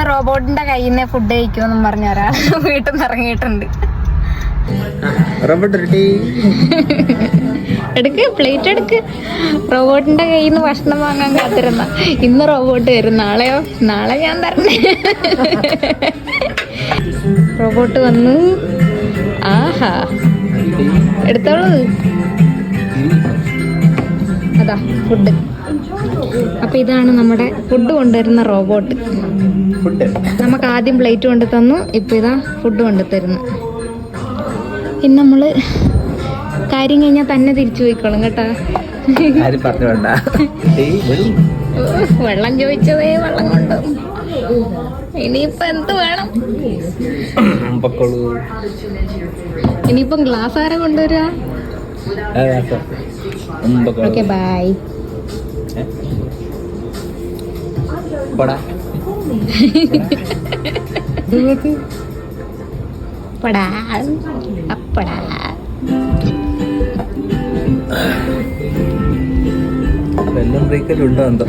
റോബോട്ടിന്റെ കയ്യിൽ നിന്ന് ഫുഡ് കഴിക്കുമെന്നും പറഞ്ഞ ഒരാൾ വീട്ടിൽ നിന്ന് ഇറങ്ങിയിട്ടുണ്ട്. എടുക്ക്, പ്ലേറ്റ് എടുക്ക്. റോബോട്ടിന്റെ കയ്യിൽ നിന്ന് ഭക്ഷണം വാങ്ങാൻ കാത്തിരുന്ന. ഇന്ന് റോബോട്ട് വരും, നാളെയോ? നാളെ ഞാൻ തരണേ. റോബോട്ട് വന്നു. ആഹാ, എടുത്തോളൂ. അതാ ഫുഡ്. അപ്പൊ ഇതാണ് നമ്മുടെ ഫുഡ് കൊണ്ടുവരുന്ന റോബോട്ട്. നമുക്ക് ആദ്യം പ്ലേറ്റ് കൊണ്ടു തന്നു, ഇപ്പൊ ഇതാ ഫുഡ് കൊണ്ടു തരുന്നു. ഇനി നമ്മള് കാര്യം കഴിഞ്ഞാൽ തന്നെ തിരിച്ചു പോയിക്കോളും കേട്ടാ. വെള്ളം ചോദിച്ചതേ വെള്ളം കൊണ്ടു. ഇനിയിപ്പൊ എന്ത് വേണം? ഇനിയിപ്പം ഗ്ലാസ് ആരാ കൊണ്ടുവരാ? Okay, bye. പടാ അപ്പടാ. വെള്ളം ബ്രേക്കലുണ്ടോ എന്തോ.